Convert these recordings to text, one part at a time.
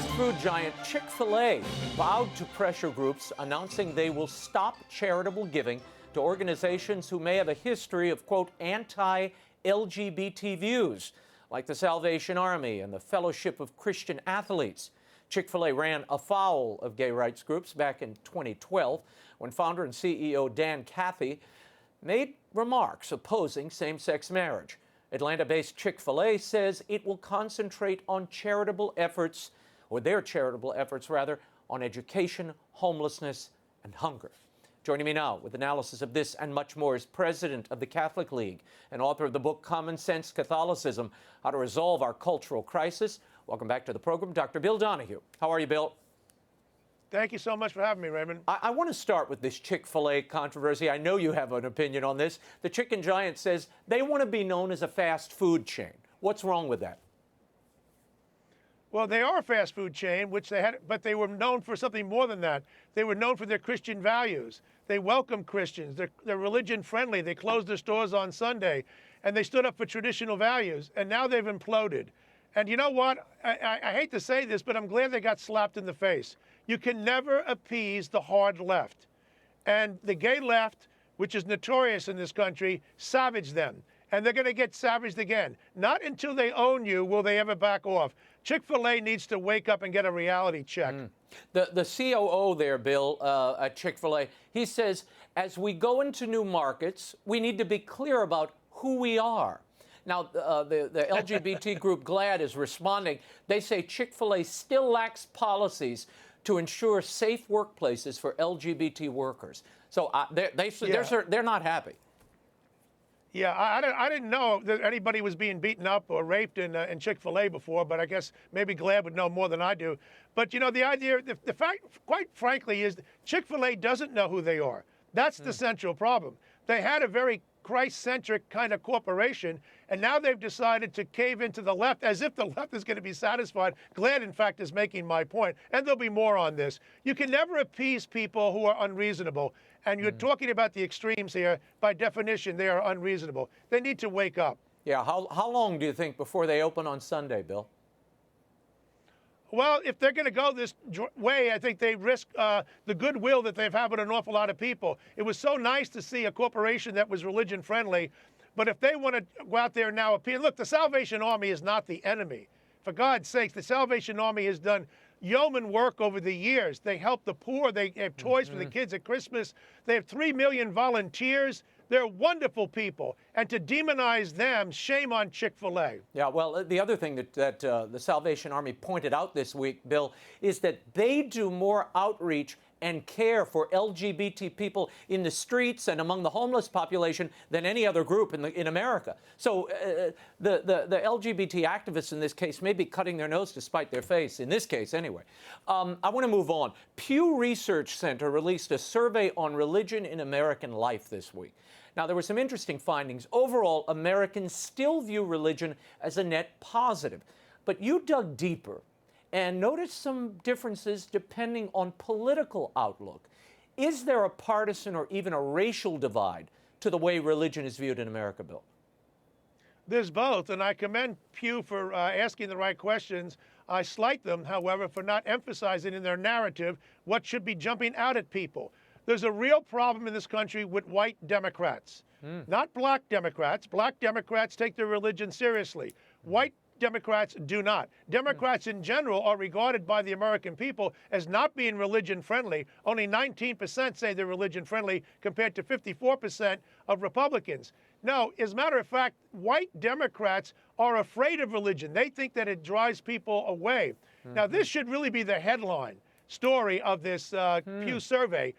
Fast food giant Chick Fil A vowed to pressure groups announcing they will stop charitable giving to organizations who may have a history of, quote, anti-LGBT views, like the Salvation Army and the Fellowship of Christian Athletes. Chick Fil A ran afoul of gay rights groups back in 2012 when founder and CEO Dan Cathy made remarks opposing same-sex marriage. Atlanta-based Chick Fil A says it will concentrate on charitable efforts, or their charitable efforts rather, on education, homelessness, and hunger. Joining me now with analysis of this and much more is president of the Catholic League and author of the book Common Sense Catholicism, How to Resolve Our Cultural Crisis. Welcome back to the program, Dr. Bill Donohue. How are you, Bill? Thank you so much for having me, Raymond. I want to start with this Chick Fil A controversy. I know you have an opinion on this. The chicken giant says they want to be known as a fast food chain. What's wrong with that? Well, they are a fast food chain, which they had, but they were known for something more than that. They were known for their Christian values. They welcome Christians. They're religion friendly. They closed their stores on Sunday, and they stood up for traditional values. And now they've imploded. And you know what? I hate to say this, but I'm glad they got slapped in the face. You can never appease the hard left. And the gay left, which is notorious in this country, savaged them. And they're going to get savaged again. Not until they own you will they ever back off. Chick-fil-A needs to wake up and get a reality check. The COO there, Bill, at Chick-fil-A, he says, as we go into new markets, we need to be clear about who we are. Now, the LGBT group GLAAD is responding. They say Chick-fil-A still lacks policies to ensure safe workplaces for LGBT workers. So they're not happy. Yeah, I didn't know that anybody was being beaten up or raped in Chick-fil-A before, but I guess maybe GLAAD would know more than I do. But, you know, the idea, the fact, quite frankly, is Chick-fil-A doesn't know who they are. That's the central problem. They had a very Christ-centric kind of corporation, and now they've decided to cave into the left as if the left is going to be satisfied. GLAAD, in fact, is making my point, and there'll be more on this. You can never appease people who are unreasonable, and you're talking about the extremes here. By definition, they are unreasonable. They need to wake up. Yeah, how long do you think before they open on Sunday, Bill? Well, if they're going to go this way, I think they risk the goodwill that they've had with an awful lot of people. It was so nice to see a corporation that was religion friendly, but if they want to go out there now, look, the Salvation Army is not the enemy. For God's sakes, the Salvation Army has done yeoman work over the years. They help the poor. They have toys for the kids at Christmas. They have 3 million volunteers. They're wonderful people. And to demonize them, shame on Chick-fil-A. Yeah, well, the other thing that the Salvation Army pointed out this week, Bill, is that they do more outreach and care for LGBT people in the streets and among the homeless population than any other group in America. So the LGBT activists in this case may be cutting their nose to spite their face, in this case anyway. I want to move on. Pew Research Center released a survey on religion in American life this week. Now, there were some interesting findings. Overall, Americans still view religion as a net positive. But you dug deeper and noticed some differences depending on political outlook. Is there a partisan or even a racial divide to the way religion is viewed in America, Bill? There's both, and I commend Pew for asking the right questions. I slight them, however, for not emphasizing in their narrative what should be jumping out at people. There's a real problem in this country with white Democrats, not black Democrats. Black Democrats take their religion seriously. White Democrats do not. Democrats in general are regarded by the American people as not being religion friendly. Only 19% say they're religion friendly compared to 54% of Republicans. No, as a matter of fact, white Democrats are afraid of religion. They think that it drives people away. Now, this should really be the headline story of this Pew survey.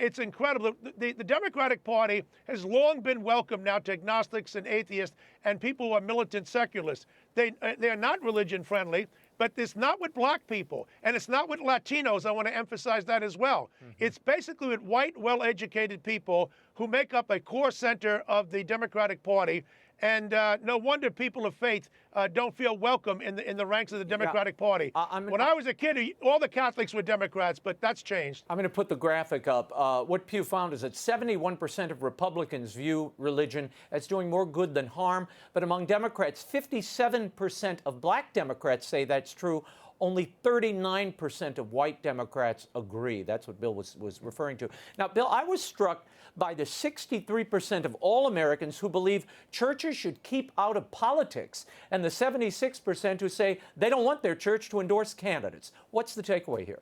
It's incredible. The Democratic Party has long been welcome now to agnostics and atheists and people who are militant secularists. They are not religion friendly, but it's not with black people, and it's not with Latinos. I want to emphasize that as well. It's basically with white, well-educated people who make up a core center of the Democratic Party. And no wonder people of faith don't feel welcome in the ranks of the Democratic Party. When I was a kid, all the Catholics were Democrats, but that's changed. I'm going to put the graphic up. What Pew found is that 71% of Republicans view religion as doing more good than harm. But among Democrats, 57% of black Democrats say that's true. only 39% of white Democrats agree. That's what Bill was referring to. Now, Bill, I was struck by the 63% of all Americans who believe churches should keep out of politics, and the 76% who say they don't want their church to endorse candidates. What's the takeaway here?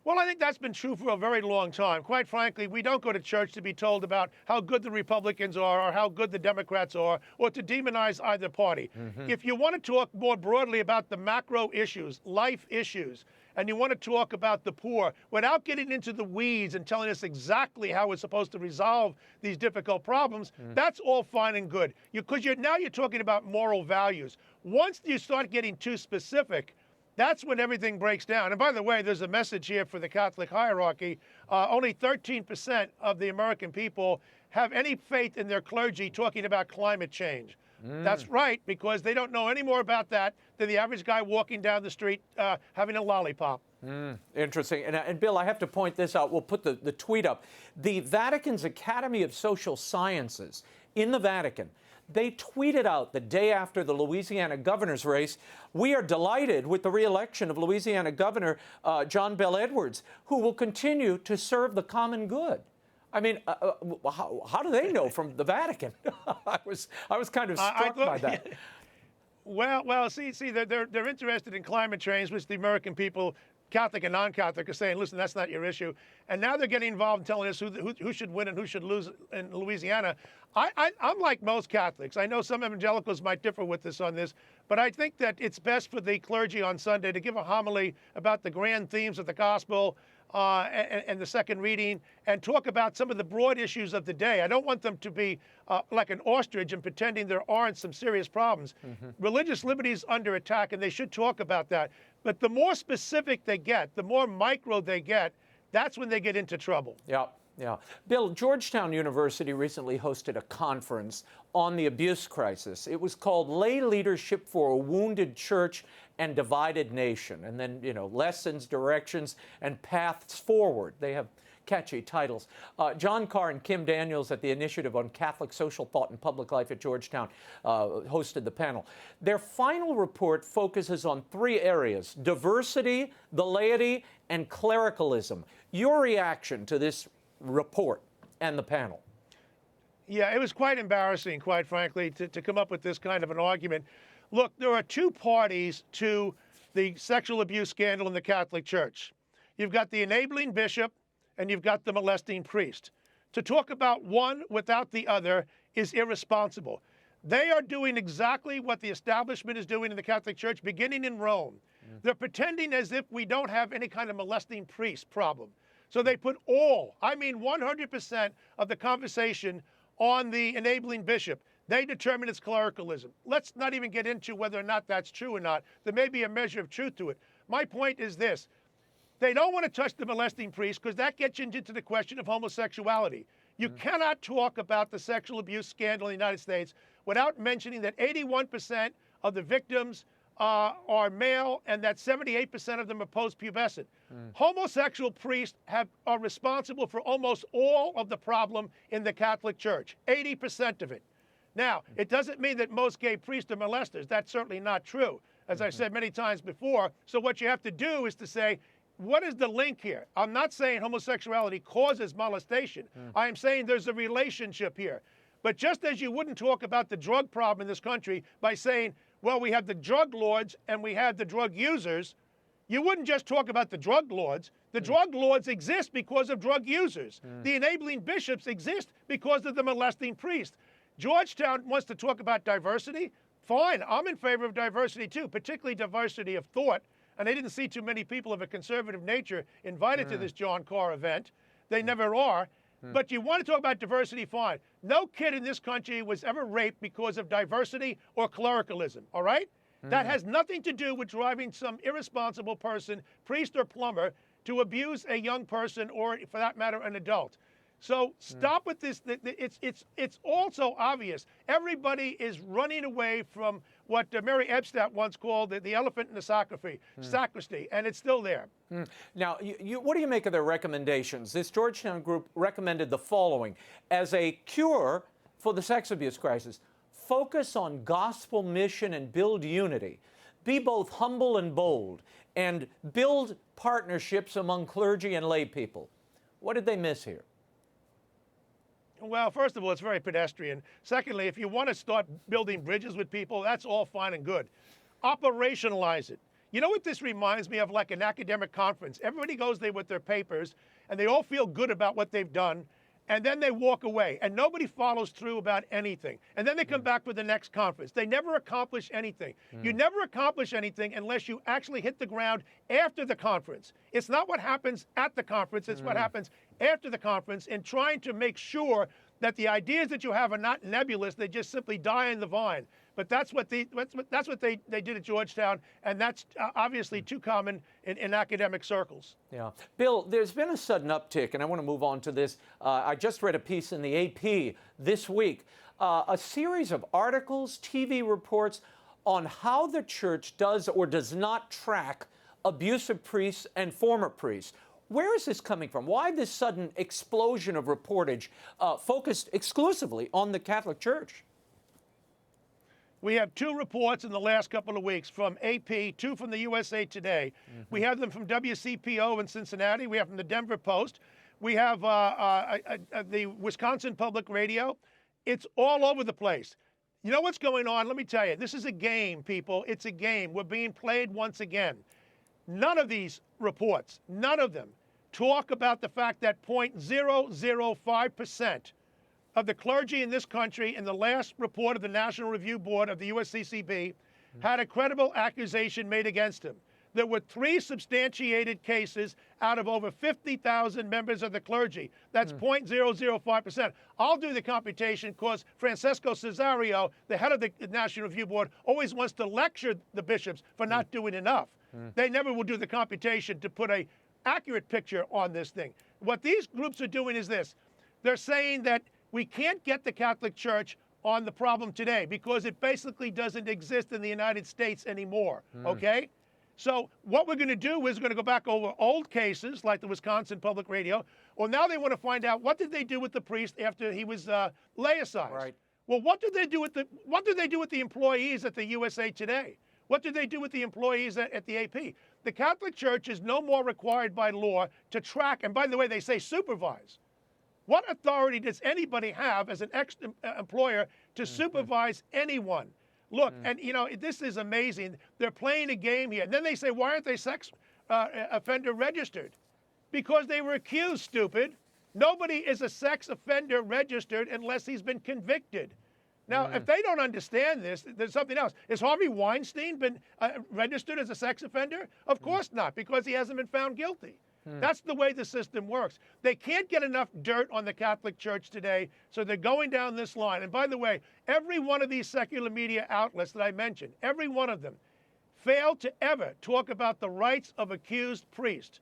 Well, I think that's been true for a very long time. Quite frankly, we don't go to church to be told about how good the Republicans are or how good the Democrats are or to demonize either party. If you want to talk more broadly about the macro issues, life issues, and you want to talk about the poor without getting into the weeds and telling us exactly how we're supposed to resolve these difficult problems, that's all fine and good. Because now you're talking about moral values. Once you start getting too specific, that's when everything breaks down. And by the way, there's a message here for the Catholic hierarchy. Only 13% of the American people have any faith in their clergy talking about climate change. That's right, because they don't know any more about that than the average guy walking down the street having a lollipop. Interesting. And Bill, I have to point this out. We'll put the tweet up. The Vatican's Academy of Social Sciences in the Vatican, they tweeted out the day after the Louisiana governor's race, "We are delighted with the re-election of Louisiana Governor John Bel Edwards, who will continue to serve the common good." I mean, how do they know from the Vatican? I was kind of struck by that. Well, see, they're interested in climate change, which the American people, Catholic and non-Catholic, are saying, listen, that's not your issue. And now they're getting involved in telling us who should win and who should lose in Louisiana. I'm like most Catholics. I know some evangelicals might differ with us on this, but I think that it's best for the clergy on Sunday to give a homily about the grand themes of the gospel and the second reading and talk about some of the broad issues of the day. I don't want them to be like an ostrich and pretending there aren't some serious problems. Religious liberty is under attack, and they should talk about that. But the more specific they get, the more micro they get, that's when they get into trouble. Yeah. Bill, Georgetown University recently hosted a conference on the abuse crisis. It was called Lay Leadership for a Wounded Church and Divided Nation. And then, lessons, directions, and paths forward. They have catchy titles. John Carr and Kim Daniels at the Initiative on Catholic Social Thought and Public Life at Georgetown hosted the panel. Their final report focuses on three areas: diversity, the laity, and clericalism. Your reaction to this report and the panel? Yeah, it was quite embarrassing, quite frankly, to come up with this kind of an argument. Look, there are two parties to the sexual abuse scandal in the Catholic Church. You've got the enabling bishop and you've got the molesting priest. To talk about one without the other is irresponsible. They are doing exactly what the establishment is doing in the Catholic Church, beginning in Rome. They're pretending as if we don't have any kind of molesting priest problem. So they put 100% of the conversation on the enabling bishop. They determine it's clericalism. Let's not even get into whether or not that's true or not. There may be a measure of truth to it. My point is this. They don't want to touch the molesting priest because that gets into the question of homosexuality. You cannot talk about the sexual abuse scandal in the United States without mentioning that 81% of the victims are male and that 78% of them are post-pubescent. Homosexual priests are responsible for almost all of the problem in the Catholic Church, 80% of it. Now, it doesn't mean that most gay priests are molesters. That's certainly not true, as I said many times before. So what you have to do is to say, what is the link here? I'm not saying homosexuality causes molestation. I am saying there's a relationship here. But just as you wouldn't talk about the drug problem in this country by saying, well, we have the drug lords and we have the drug users, you wouldn't just talk about the drug lords. The drug lords exist because of drug users. The enabling bishops exist because of the molesting priest. Georgetown wants to talk about diversity. Fine, I'm in favor of diversity too, particularly diversity of thought. And I didn't see too many people of a conservative nature invited to this John Carr event. They never are. But you want to talk about diversity, fine. No kid in this country was ever raped because of diversity or clericalism, all right? That has nothing to do with driving some irresponsible person, priest or plumber, to abuse a young person or, for that matter, an adult. So stop with this. It's also obvious. Everybody is running away from what Mary Ebstadt once called the elephant in the sacristy, and it's still there. Now, what do you make of their recommendations? This Georgetown group recommended the following. As a cure for the sex abuse crisis, focus on gospel mission and build unity. be both humble and bold and build partnerships among clergy and lay people. What did they miss here? Well, first of all, it's very pedestrian. Secondly, if you want to start building bridges with people, that's all fine and good. Operationalize it. You know what this reminds me of? Like an academic conference. Everybody goes there with their papers, and they all feel good about what they've done, and then they walk away, and nobody follows through about anything. And then they come back for the next conference. They never accomplish anything. You never accomplish anything unless you actually hit the ground after the conference. It's not what happens at the conference, it's what happens after the conference, and trying to make sure that the ideas that you have are not nebulous, they just simply die in the vine. But that's what they did at Georgetown, and that's obviously too common in academic circles. Yeah. Bill, there's been a sudden uptick, and I want to move on to this. I just read a piece in the AP this week, a series of articles, TV reports on how the church does or does not track abusive priests and former priests. Where is this coming from? Why this sudden explosion of reportage focused exclusively on the Catholic Church? We have 2 reports in the last couple of weeks from AP, 2 from the USA Today. We have them from WCPO in Cincinnati. We have from the Denver Post. We have the Wisconsin Public Radio. It's all over the place. You know what's going on? Let me tell you, this is a game, people. It's a game. We're being played once again. None of these reports, none of them, talk about the fact that 0.005% of the clergy in this country, in the last report of the National Review Board of the USCCB, had a credible accusation made against him. There were 3 substantiated cases out of over 50,000 members of the clergy. That's 0.005%. I'll do the computation because Francesco Cesario, the head of the National Review Board, always wants to lecture the bishops for not doing enough. They never will do the computation to put an accurate picture on this thing. What these groups are doing is this. They're saying that we can't get the Catholic Church on the problem today because it basically doesn't exist in the United States anymore, okay? So what we're going to do is we're going to go back over old cases like the Wisconsin Public Radio. Well, now they want to find out what did they do with the priest after he was laicized. Right. Well, what did they do with the employees at the USA Today? What did they do with the employees at the AP? The Catholic Church is no more required by law to track, and by the way, they say supervise. What authority does anybody have as an employer to supervise anyone? Look, and you know, this is amazing. They're playing a game here. And then they say, why aren't they sex offender registered? Because they were accused, stupid. Nobody is a sex offender registered unless he's been convicted. Now, if they don't understand this, there's something else. Has Harvey Weinstein been registered as a sex offender? Of course not, because he hasn't been found guilty. That's the way the system works. They can't get enough dirt on the Catholic Church today, so they're going down this line. And by the way, every one of these secular media outlets that I mentioned, every one of them, failed to ever talk about the rights of accused priests.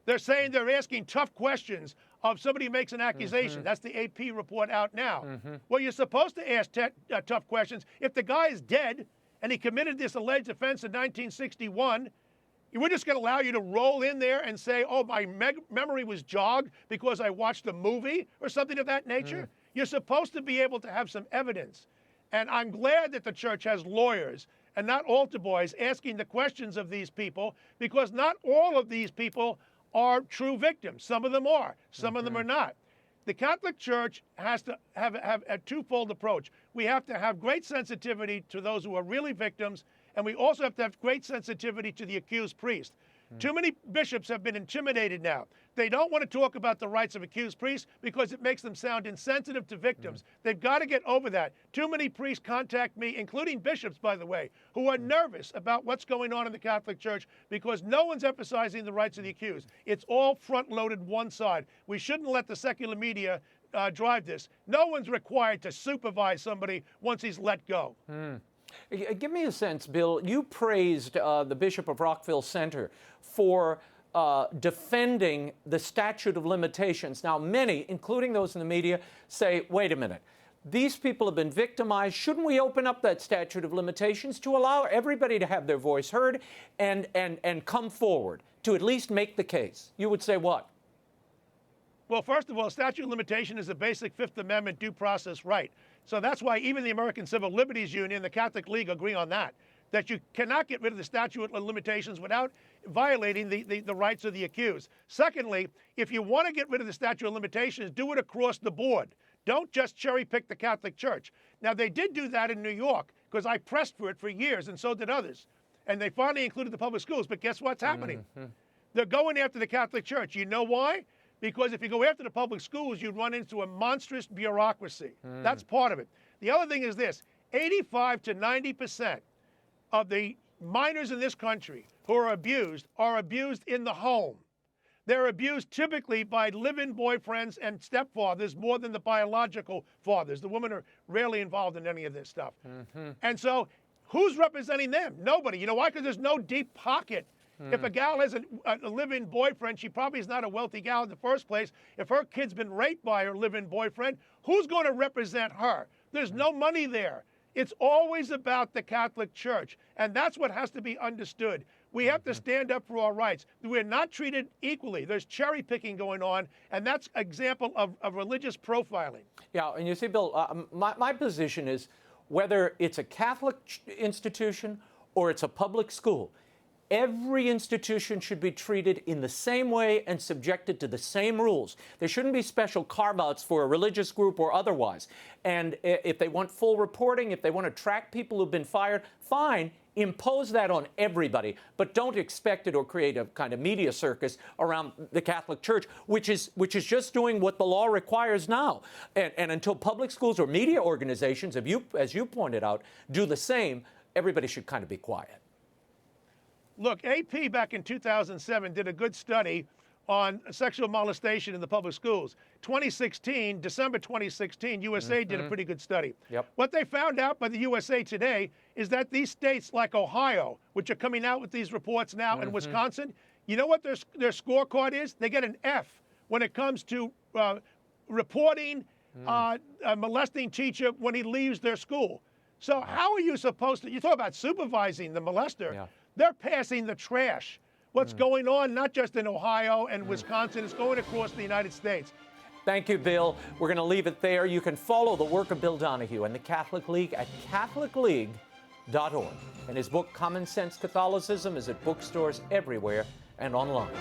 They're saying they're asking tough questions of somebody who makes an accusation. That's the AP report out now. Well, you're supposed to ask tough questions. If the guy is dead and he committed this alleged offense in 1961, we're just going to allow you to roll in there and say, oh, my memory was jogged because I watched a movie or something of that nature? You're supposed to be able to have some evidence. And I'm glad that the church has lawyers and not altar boys asking the questions of these people, because not all of these people are true victims. Some of them are. Some of them are not. The Catholic Church has to have a twofold approach. We have to have great sensitivity to those who are really victims, and we also have to have great sensitivity to the accused priest. Too many bishops have been intimidated now. They don't want to talk about the rights of accused priests because it makes them sound insensitive to victims. They've got to get over that. Too many priests contact me, including bishops, by the way, who are nervous about what's going on in the Catholic Church because no one's emphasizing the rights of the accused. It's all front-loaded one side. We shouldn't let the secular media drive this. No one's required to supervise somebody once he's let go. Give me a sense, Bill. You praised the Bishop of Rockville Center for defending the statute of limitations. Now, many, including those in the media, say, wait a minute, these people have been victimized. Shouldn't we open up that statute of limitations to allow everybody to have their voice heard and come forward to at least make the case? You would say what? Well, first of all, statute of limitation is a basic Fifth Amendment due process right. So that's why even the American Civil Liberties Union and the Catholic League agree on that. that you cannot get rid of the statute of limitations without violating the rights of the accused. Secondly, if you want to get rid of the statute of limitations, do it across the board. Don't just cherry pick the Catholic Church. Now, they did do that in New York because I pressed for it for years, and so did others. And they finally included the public schools. But guess what's happening? They're going after the Catholic Church. You know why? Because if you go after the public schools, you run into a monstrous bureaucracy. That's part of it. The other thing is this: 85 to 90% of the minors in this country who are abused in the home. They're abused typically by live-in boyfriends and stepfathers more than the biological fathers. The women are rarely involved in any of this stuff. And so who's representing them? Nobody. You know why? Because there's no deep pocket. If a gal has a live-in boyfriend, she probably is not a wealthy gal in the first place. If her kid's been raped by her live-in boyfriend, who's going to represent her? There's no money there. It's always about the Catholic Church, and that's what has to be understood. We have to stand up for our rights. We're not treated equally. There's cherry picking going on, and that's an example of religious profiling. Yeah, and you see, Bill, my position is whether it's a Catholic institution or it's a public school, every institution should be treated in the same way and subjected to the same rules. There shouldn't be special carve-outs for a religious group or otherwise. And if they want full reporting, if they want to track people who've been fired, fine, impose that on everybody. But don't expect it or create a kind of media circus around the Catholic Church, which is just doing what the law requires now. And until public schools or media organizations, as you pointed out, do the same, everybody should kind of be quiet. Look, AP back in 2007 did a good study on sexual molestation in the public schools. 2016, December 2016, USA did a pretty good study. What they found out by the USA Today is that these states like Ohio, which are coming out with these reports now, and Wisconsin, you know what their scorecard is? They get an F when it comes to reporting a molesting teacher when he leaves their school. So how are you supposed to, you talk about supervising the molester. Yeah. They're passing the trash. What's going on, not just in Ohio and Wisconsin, it's going across the United States. Thank you, Bill. We're going to leave it there. You can follow the work of Bill Donohue and the Catholic League at catholicleague.org. And his book, Common Sense Catholicism, is at bookstores everywhere and online.